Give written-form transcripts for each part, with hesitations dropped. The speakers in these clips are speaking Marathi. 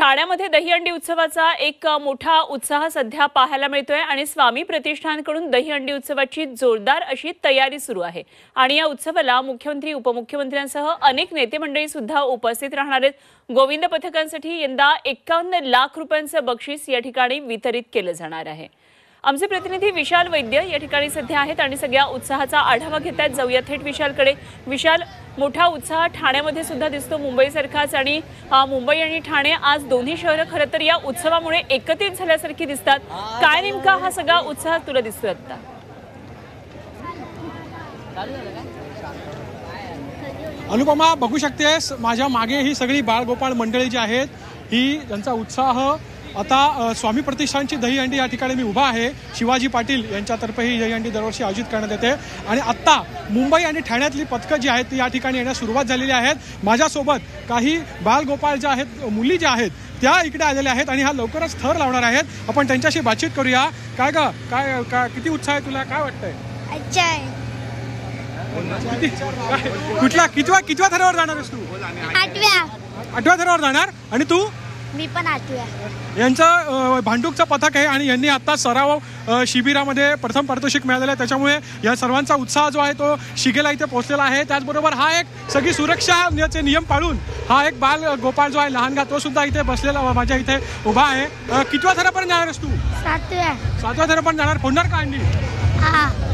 ठाण्यामध्ये दहीहंडी उत्सवाचा एक मोठा उत्साह सध्या पाहायला मिळतोय आणि स्वामी प्रतिष्ठानकडून दहीहंडी उत्सवाची जोरदार अशी तयारी सुरू आहे आणि या उत्सवाला मुख्यमंत्री उपमुख्यमंत्र्यांसह अनेक नेते मंडळी सुद्धा उपस्थित राहणार आहेत। गोविंद पथकांसाठी यंदा 51 लाख रुपयांचं बक्षीस या ठिकाणी वितरित केलं जाणार आहे। आमचे प्रतिनिधी विशाल वैद्य या ठिकाणी सध्या आहेत आणि सगळ्या उत्साहाचा आढावा घेतात। जाऊया थेट विशालकडे। विशाल, मोठा उत्साह ठाण्यामध्ये सुद्धा दिसतो मुंबईसारखाच आणि मुंबई आणि ठाणे आज दोन्ही शहरं खरं तर या उत्सवामुळे एकत्रित झाल्यासारखी दिसतात। काय नेमका हा सगळा उत्साह तुला दिसतोय आता? अनुपमा, बघू शकतेस माझ्या मागे ही सगळी बाळगोपाळ मंडळी जी आहेत ही त्यांचा उत्साह आता स्वामी प्रतिष्ठानची दहीहंडी या ठिकाणी मी उभा आहे। शिवाजी पाटील यांच्यातर्फे ही दहीहंडी दरवर्षी आयोजित करण्यात येते आणि आत्ता मुंबई आणि ठाण्यातली पथकं जी आहेत ती या ठिकाणी येण्यास सुरुवात झालेली आहेत। माझ्यासोबत काही बाळगोपाळ ज्या आहेत, मुली ज्या आहेत त्या इकडे आलेल्या आहेत आणि हा लवकरच थर लावणार आहेत। आपण त्यांच्याशी बातचीत करूया। काय ग, काय किती उत्साह आहे तुला? काय वाटतंय? अच्छा आहे। कुठला कितव्या थरावर जाणार आहेस तू? 8व्या थरावर जाणार। आणि तू? मी पण 8व्या। यांचं भांडूपचं पथक आहे आणि यांनी आता सराव शिबिरामध्ये प्रथम पारितोषिक मिळालेलं आहे, त्याच्यामुळे या सर्वांचा उत्साह जो आहे तो शिगेला इथे पोहोचलेला आहे। त्याचबरोबर हा एक सगळी सुरक्षाचे नियम पाळून हा एक बाल गोपाळ जो आहे लहानगा तो सुद्धा इथे बसलेला माझ्या इथे उभा आहे। कितव्या थरापर्यंत जाणार आहेस तू? 7व्या थरापर्यंत जाणार। फोडणार का अंडी?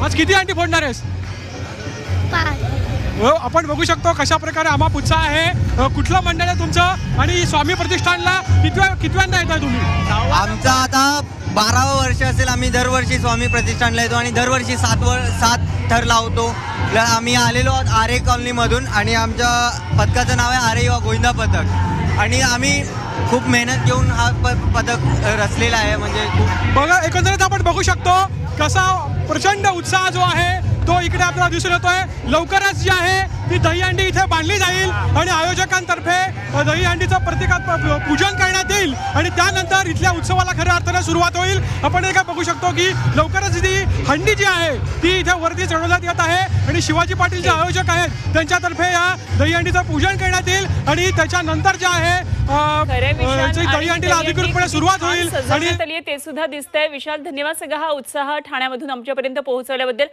आज किती अंडी फोडणार आहेस? 5। आपण बघू शकतो कशा प्रकारे अमाप उत्साह आहे। कुठलं मंडळ आहे तुमचं आणि स्वामी प्रतिष्ठानला कितव्यांदा येत आहे तुम्ही? आमचा आता 12वं वर्ष असेल। आम्ही दरवर्षी स्वामी प्रतिष्ठानला येतो आणि दरवर्षी 7 थर लावतो। आम्ही आलेलो आहोत आरे कॉलनीमधून आणि आमच्या पथकाचं नाव आहे आरे युवा गोविंदा पथक आणि आम्ही खूप मेहनत घेऊन हा पथक रचलेला आहे। म्हणजे बघा, एकंदरीत आपण बघू शकतो कसा प्रचंड उत्साह जो आहे तो इकडे आपल्याला दिसून येतोय। लवकरच जी आहे ती दहीहंडी इथे बांधली जाईल आणि आयोजकांतर्फे दहीहंडीचं प्रतिकात्मक पूजन करण्यात येईल आणि त्यानंतर इथल्या उत्सवाला खऱ्या अर्थाने सुरुवात होईल। आपण हे काय बघू शकतो की लवकरच ती हंडी जी आहे ती इथे वरती चढवण्यात येत आहे आणि शिवाजी पाटील जे आयोजक आहेत त्यांच्यातर्फे या दहीहंडीचं पूजन करण्यात येईल आणि त्याच्यानंतर जे आहे दहीहंडीला अधिकृतपणे सुरुवात होईल आणि ते सुद्धा दिसतंय। विशाल, धन्यवाद सगळा हा उत्साह ठाण्यामधून आमच्यापर्यंत पोहोचवल्याबद्दल।